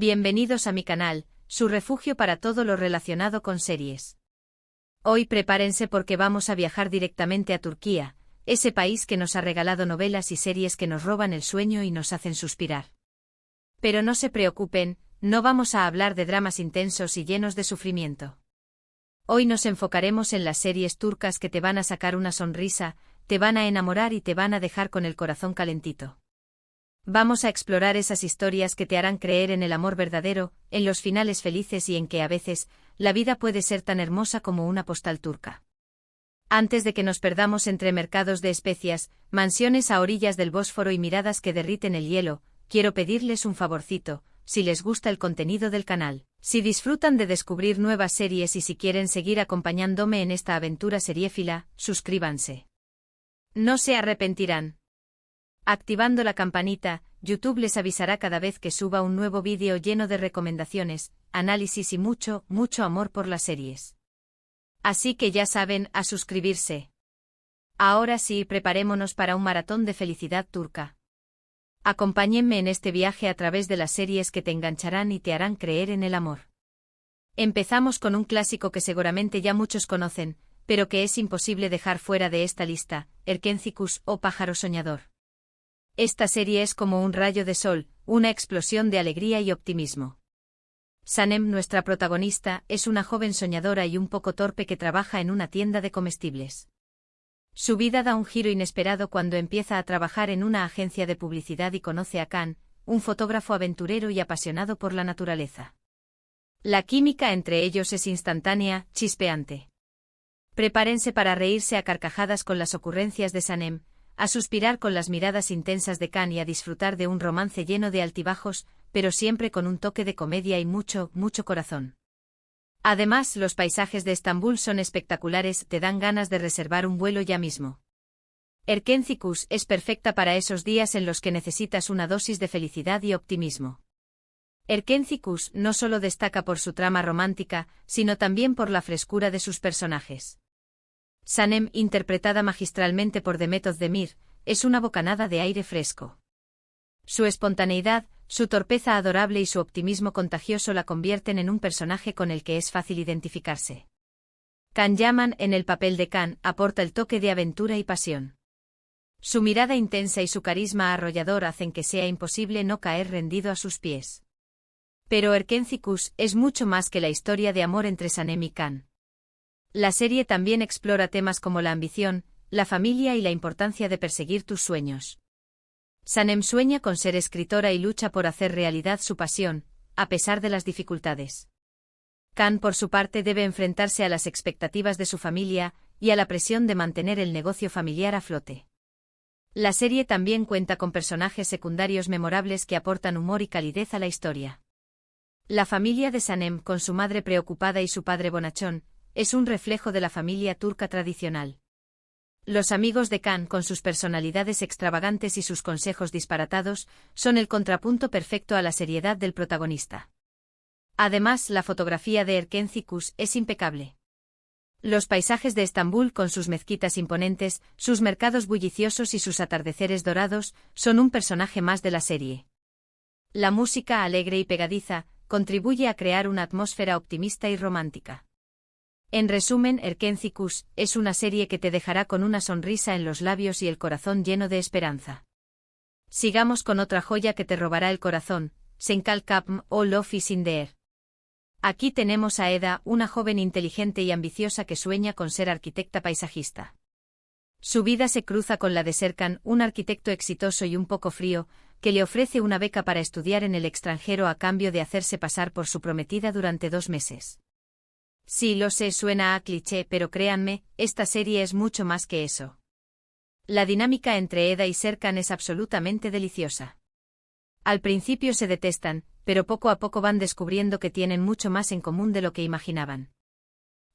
Bienvenidos a mi canal, su refugio para todo lo relacionado con series. Hoy prepárense porque vamos a viajar directamente a Turquía, ese país que nos ha regalado novelas y series que nos roban el sueño y nos hacen suspirar. Pero no se preocupen, no vamos a hablar de dramas intensos y llenos de sufrimiento. Hoy nos enfocaremos en las series turcas que te van a sacar una sonrisa, te van a enamorar y te van a dejar con el corazón calentito. Vamos a explorar esas historias que te harán creer en el amor verdadero, en los finales felices y en que a veces, la vida puede ser tan hermosa como una postal turca. Antes de que nos perdamos entre mercados de especias, mansiones a orillas del Bósforo y miradas que derriten el hielo, quiero pedirles un favorcito, si les gusta el contenido del canal, si disfrutan de descubrir nuevas series y si quieren seguir acompañándome en esta aventura seriéfila, suscríbanse. No se arrepentirán. Activando la campanita, YouTube les avisará cada vez que suba un nuevo vídeo lleno de recomendaciones, análisis y mucho, mucho amor por las series. Así que ya saben, a suscribirse. Ahora sí, preparémonos para un maratón de felicidad turca. Acompáñenme en este viaje a través de las series que te engancharán y te harán creer en el amor. Empezamos con un clásico que seguramente ya muchos conocen, pero que es imposible dejar fuera de esta lista, Erkenzicus o Pájaro Soñador. Esta serie es como un rayo de sol, una explosión de alegría y optimismo. Sanem, nuestra protagonista, es una joven soñadora y un poco torpe que trabaja en una tienda de comestibles. Su vida da un giro inesperado cuando empieza a trabajar en una agencia de publicidad y conoce a Khan, un fotógrafo aventurero y apasionado por la naturaleza. La química entre ellos es instantánea, chispeante. Prepárense para reírse a carcajadas con las ocurrencias de Sanem, a suspirar con las miradas intensas de Khan y a disfrutar de un romance lleno de altibajos, pero siempre con un toque de comedia y mucho, mucho corazón. Además, los paisajes de Estambul son espectaculares, te dan ganas de reservar un vuelo ya mismo. Erkenzicus es perfecta para esos días en los que necesitas una dosis de felicidad y optimismo. Erkenzicus no solo destaca por su trama romántica, sino también por la frescura de sus personajes. Sanem, interpretada magistralmente por Demet Özdemir, es una bocanada de aire fresco. Su espontaneidad, su torpeza adorable y su optimismo contagioso la convierten en un personaje con el que es fácil identificarse. Can Yaman, en el papel de Khan, aporta el toque de aventura y pasión. Su mirada intensa y su carisma arrollador hacen que sea imposible no caer rendido a sus pies. Pero Erkenzicus es mucho más que la historia de amor entre Sanem y Khan. La serie también explora temas como la ambición, la familia y la importancia de perseguir tus sueños. Sanem sueña con ser escritora y lucha por hacer realidad su pasión, a pesar de las dificultades. Khan, por su parte, debe enfrentarse a las expectativas de su familia y a la presión de mantener el negocio familiar a flote. La serie también cuenta con personajes secundarios memorables que aportan humor y calidez a la historia. La familia de Sanem, con su madre preocupada y su padre bonachón, es un reflejo de la familia turca tradicional. Los amigos de Khan, con sus personalidades extravagantes y sus consejos disparatados, son el contrapunto perfecto a la seriedad del protagonista. Además, la fotografía de Erkenzicus es impecable. Los paisajes de Estambul, con sus mezquitas imponentes, sus mercados bulliciosos y sus atardeceres dorados, son un personaje más de la serie. La música, alegre y pegadiza, contribuye a crear una atmósfera optimista y romántica. En resumen, Erkenzicus es una serie que te dejará con una sonrisa en los labios y el corazón lleno de esperanza. Sigamos con otra joya que te robará el corazón, Senkalkapm o Love is in the Air. Aquí tenemos a Eda, una joven inteligente y ambiciosa que sueña con ser arquitecta paisajista. Su vida se cruza con la de Serkan, un arquitecto exitoso y un poco frío, que le ofrece una beca para estudiar en el extranjero a cambio de hacerse pasar por su prometida durante 2 meses. Sí, lo sé, suena a cliché, pero créanme, esta serie es mucho más que eso. La dinámica entre Eda y Serkan es absolutamente deliciosa. Al principio se detestan, pero poco a poco van descubriendo que tienen mucho más en común de lo que imaginaban.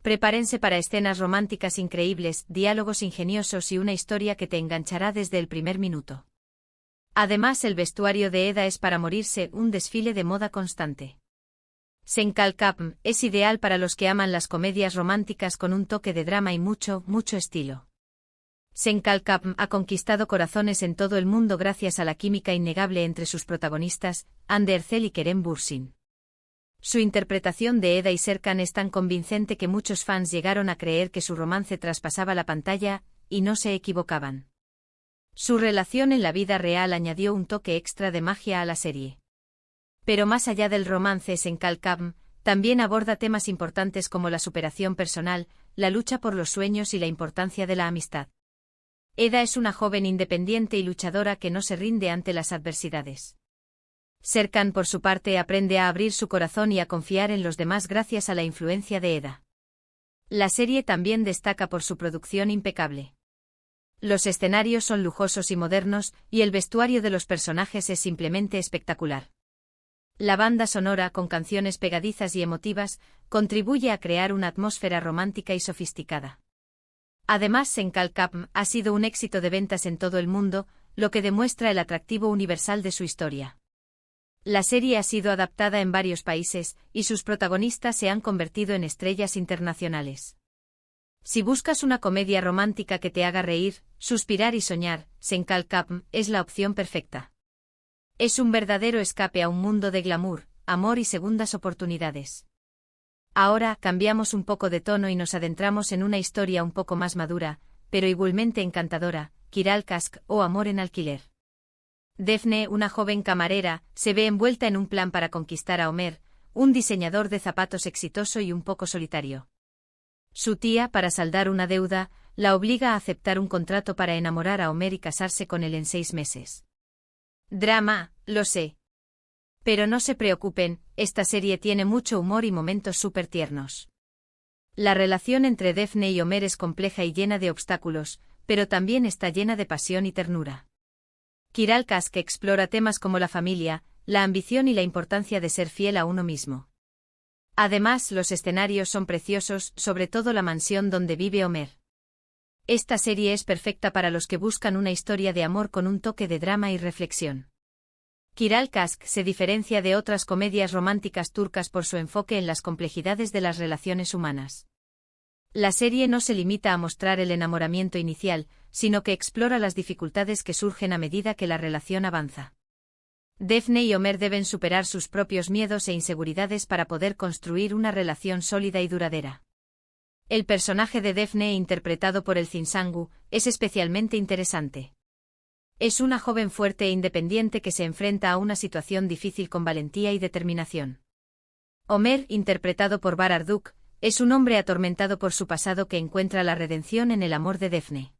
Prepárense para escenas románticas increíbles, diálogos ingeniosos y una historia que te enganchará desde el primer minuto. Además, el vestuario de Eda es para morirse, un desfile de moda constante. Senkalkapm es ideal para los que aman las comedias románticas con un toque de drama y mucho, mucho estilo. Senkalkam ha conquistado corazones en todo el mundo gracias a la química innegable entre sus protagonistas, Hande Erçel y Kerem Bürsin. Su interpretación de Eda y Serkan es tan convincente que muchos fans llegaron a creer que su romance traspasaba la pantalla, y no se equivocaban. Su relación en la vida real añadió un toque extra de magia a la serie. Pero más allá del romance, Senkalkam también aborda temas importantes como la superación personal, la lucha por los sueños y la importancia de la amistad. Eda es una joven independiente y luchadora que no se rinde ante las adversidades. Serkan, por su parte, aprende a abrir su corazón y a confiar en los demás gracias a la influencia de Eda. La serie también destaca por su producción impecable. Los escenarios son lujosos y modernos, y el vestuario de los personajes es simplemente espectacular. La banda sonora, con canciones pegadizas y emotivas, contribuye a crear una atmósfera romántica y sofisticada. Además, Senkalkam ha sido un éxito de ventas en todo el mundo, lo que demuestra el atractivo universal de su historia. La serie ha sido adaptada en varios países, y sus protagonistas se han convertido en estrellas internacionales. Si buscas una comedia romántica que te haga reír, suspirar y soñar, Senkalkam es la opción perfecta. Es un verdadero escape a un mundo de glamour, amor y segundas oportunidades. Ahora cambiamos un poco de tono y nos adentramos en una historia un poco más madura, pero igualmente encantadora, Kiral Kask o Amor en alquiler. Defne, una joven camarera, se ve envuelta en un plan para conquistar a Ömer, un diseñador de zapatos exitoso y un poco solitario. Su tía, para saldar una deuda, la obliga a aceptar un contrato para enamorar a Ömer y casarse con él en 6 meses. Drama, lo sé. Pero no se preocupen, esta serie tiene mucho humor y momentos súper tiernos. La relación entre Defne y Ömer es compleja y llena de obstáculos, pero también está llena de pasión y ternura. Kiral Kask explora temas como la familia, la ambición y la importancia de ser fiel a uno mismo. Además, los escenarios son preciosos, sobre todo la mansión donde vive Ömer. Esta serie es perfecta para los que buscan una historia de amor con un toque de drama y reflexión. Kiral Kask se diferencia de otras comedias románticas turcas por su enfoque en las complejidades de las relaciones humanas. La serie no se limita a mostrar el enamoramiento inicial, sino que explora las dificultades que surgen a medida que la relación avanza. Defne y Ömer deben superar sus propios miedos e inseguridades para poder construir una relación sólida y duradera. El personaje de Defne, interpretado por Elçin Sangu, es especialmente interesante. Es una joven fuerte e independiente que se enfrenta a una situación difícil con valentía y determinación. Ömer, interpretado por Barar Duk, es un hombre atormentado por su pasado que encuentra la redención en el amor de Defne.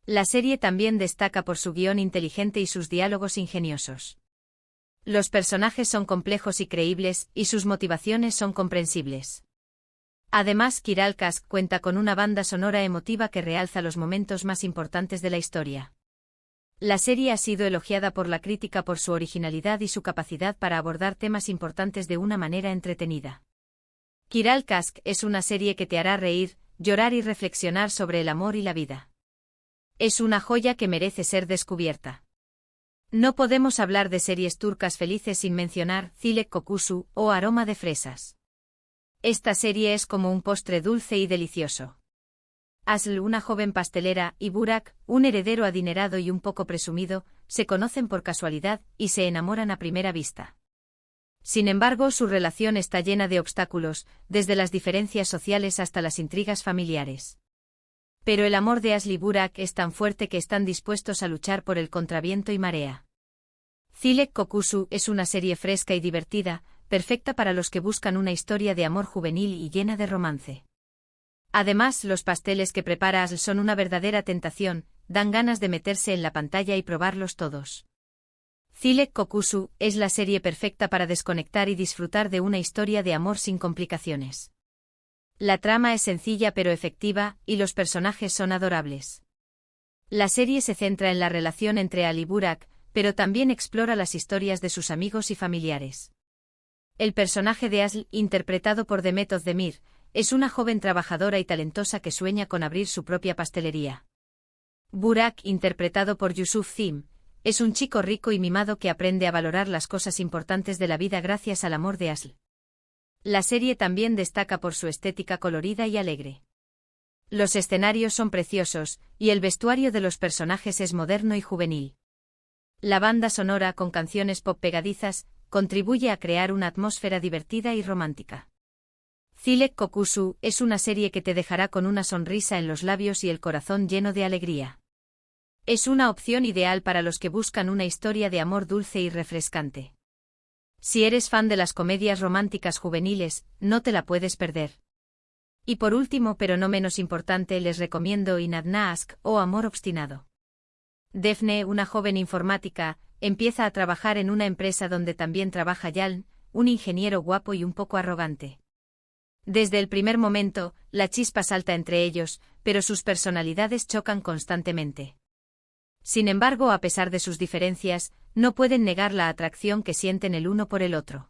La serie también destaca por su guión inteligente y sus diálogos ingeniosos. Los personajes son complejos y creíbles, y sus motivaciones son comprensibles. Además, Kiral Kask cuenta con una banda sonora emotiva que realza los momentos más importantes de la historia. La serie ha sido elogiada por la crítica por su originalidad y su capacidad para abordar temas importantes de una manera entretenida. Kiral Kask es una serie que te hará reír, llorar y reflexionar sobre el amor y la vida. Es una joya que merece ser descubierta. No podemos hablar de series turcas felices sin mencionar Çilek Kokusu o Aroma de fresas. Esta serie es como un postre dulce y delicioso. Aslı, una joven pastelera, y Burak, un heredero adinerado y un poco presumido, se conocen por casualidad y se enamoran a primera vista. Sin embargo, su relación está llena de obstáculos, desde las diferencias sociales hasta las intrigas familiares. Pero el amor de Aslı y Burak es tan fuerte que están dispuestos a luchar por el contraviento y marea. Çilek Kokusu es una serie fresca y divertida, perfecta para los que buscan una historia de amor juvenil y llena de romance. Además, los pasteles que prepara Aslı son una verdadera tentación, dan ganas de meterse en la pantalla y probarlos todos. Çilek Kokusu es la serie perfecta para desconectar y disfrutar de una historia de amor sin complicaciones. La trama es sencilla pero efectiva, y los personajes son adorables. La serie se centra en la relación entre Aslı y Burak, pero también explora las historias de sus amigos y familiares. El personaje de Aslı, interpretado por Demet Özdemir, es una joven trabajadora y talentosa que sueña con abrir su propia pastelería. Burak, interpretado por Yusuf Zim, es un chico rico y mimado que aprende a valorar las cosas importantes de la vida gracias al amor de Aslı. La serie también destaca por su estética colorida y alegre. Los escenarios son preciosos, y el vestuario de los personajes es moderno y juvenil. La banda sonora, con canciones pop pegadizas, contribuye a crear una atmósfera divertida y romántica. Zilek Kokusu es una serie que te dejará con una sonrisa en los labios y el corazón lleno de alegría. Es una opción ideal para los que buscan una historia de amor dulce y refrescante. Si eres fan de las comedias románticas juveniles, no te la puedes perder. Y por último, pero no menos importante, les recomiendo Inad Naask o Amor Obstinado. Defne, una joven informática, empieza a trabajar en una empresa donde también trabaja Jaln, un ingeniero guapo y un poco arrogante. Desde el primer momento, la chispa salta entre ellos, pero sus personalidades chocan constantemente. Sin embargo, a pesar de sus diferencias, no pueden negar la atracción que sienten el uno por el otro.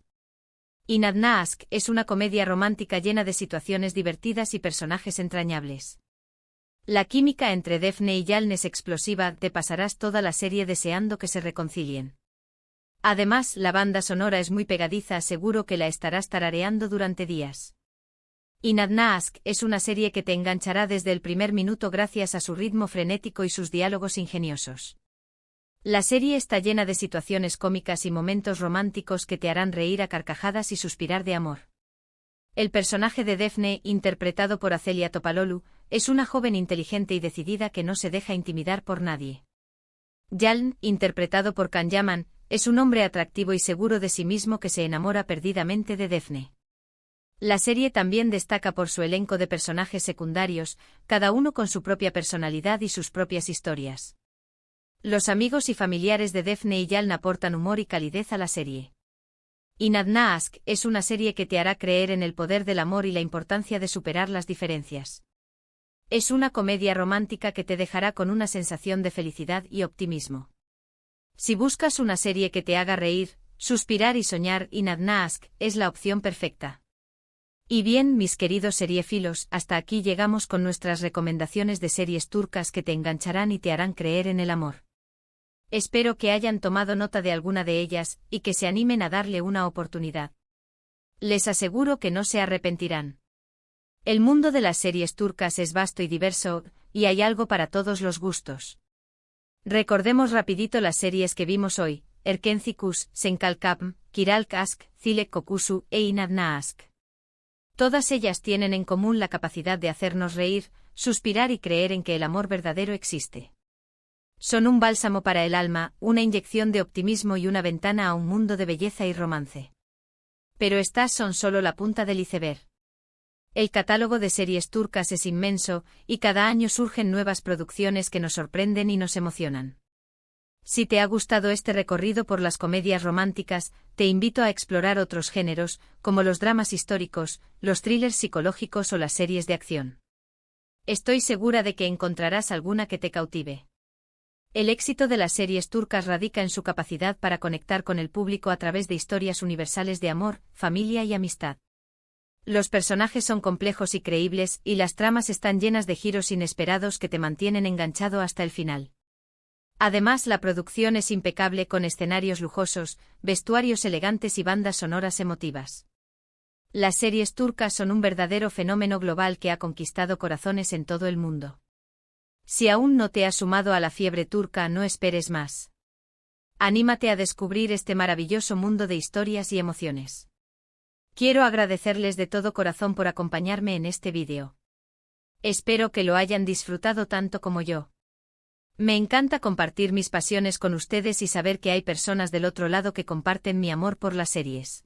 Inad Naask es una comedia romántica llena de situaciones divertidas y personajes entrañables. La química entre Defne y Jaln es explosiva, te pasarás toda la serie deseando que se reconcilien. Además, la banda sonora es muy pegadiza, seguro que la estarás tarareando durante días. Inad Naask es una serie que te enganchará desde el primer minuto gracias a su ritmo frenético y sus diálogos ingeniosos. La serie está llena de situaciones cómicas y momentos románticos que te harán reír a carcajadas y suspirar de amor. El personaje de Defne, interpretado por Azelia Topalolu, es una joven inteligente y decidida que no se deja intimidar por nadie. Jaln, interpretado por Can Yaman, es un hombre atractivo y seguro de sí mismo que se enamora perdidamente de Defne. La serie también destaca por su elenco de personajes secundarios, cada uno con su propia personalidad y sus propias historias. Los amigos y familiares de Defne y Jaln aportan humor y calidez a la serie. Inad Naask es una serie que te hará creer en el poder del amor y la importancia de superar las diferencias. Es una comedia romántica que te dejará con una sensación de felicidad y optimismo. Si buscas una serie que te haga reír, suspirar y soñar, Inad Naask es la opción perfecta. Y bien, mis queridos seriefilos, hasta aquí llegamos con nuestras recomendaciones de series turcas que te engancharán y te harán creer en el amor. Espero que hayan tomado nota de alguna de ellas, y que se animen a darle una oportunidad. Les aseguro que no se arrepentirán. El mundo de las series turcas es vasto y diverso, y hay algo para todos los gustos. Recordemos rapidito las series que vimos hoy: Erkenci-Kuş, Senkalkapm, Kiralk Aşk, Zilek Kokusu e Inad Naask. Todas ellas tienen en común la capacidad de hacernos reír, suspirar y creer en que el amor verdadero existe. Son un bálsamo para el alma, una inyección de optimismo y una ventana a un mundo de belleza y romance. Pero estas son solo la punta del iceberg. El catálogo de series turcas es inmenso, y cada año surgen nuevas producciones que nos sorprenden y nos emocionan. Si te ha gustado este recorrido por las comedias románticas, te invito a explorar otros géneros, como los dramas históricos, los thrillers psicológicos o las series de acción. Estoy segura de que encontrarás alguna que te cautive. El éxito de las series turcas radica en su capacidad para conectar con el público a través de historias universales de amor, familia y amistad. Los personajes son complejos y creíbles, y las tramas están llenas de giros inesperados que te mantienen enganchado hasta el final. Además, la producción es impecable, con escenarios lujosos, vestuarios elegantes y bandas sonoras emotivas. Las series turcas son un verdadero fenómeno global que ha conquistado corazones en todo el mundo. Si aún no te has sumado a la fiebre turca, no esperes más. Anímate a descubrir este maravilloso mundo de historias y emociones. Quiero agradecerles de todo corazón por acompañarme en este vídeo. Espero que lo hayan disfrutado tanto como yo. Me encanta compartir mis pasiones con ustedes y saber que hay personas del otro lado que comparten mi amor por las series.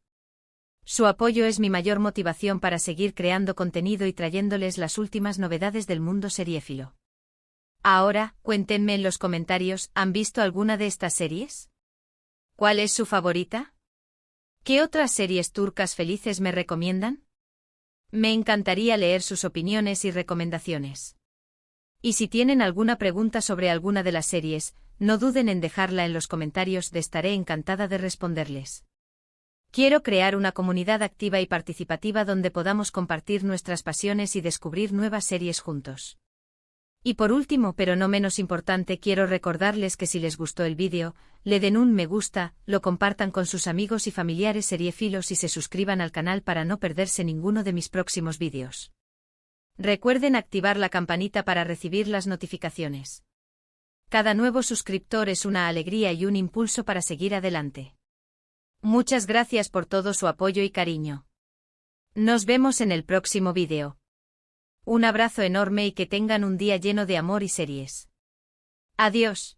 Su apoyo es mi mayor motivación para seguir creando contenido y trayéndoles las últimas novedades del mundo seriéfilo. Ahora, cuéntenme en los comentarios, ¿han visto alguna de estas series? ¿Cuál es su favorita? ¿Qué otras series turcas felices me recomiendan? Me encantaría leer sus opiniones y recomendaciones. Y si tienen alguna pregunta sobre alguna de las series, no duden en dejarla en los comentarios, estaré encantada de responderles. Quiero crear una comunidad activa y participativa donde podamos compartir nuestras pasiones y descubrir nuevas series juntos. Y por último, pero no menos importante, quiero recordarles que si les gustó el vídeo, le den un me gusta, lo compartan con sus amigos y familiares seriéfilos y se suscriban al canal para no perderse ninguno de mis próximos vídeos. Recuerden activar la campanita para recibir las notificaciones. Cada nuevo suscriptor es una alegría y un impulso para seguir adelante. Muchas gracias por todo su apoyo y cariño. Nos vemos en el próximo vídeo. Un abrazo enorme y que tengan un día lleno de amor y series. Adiós.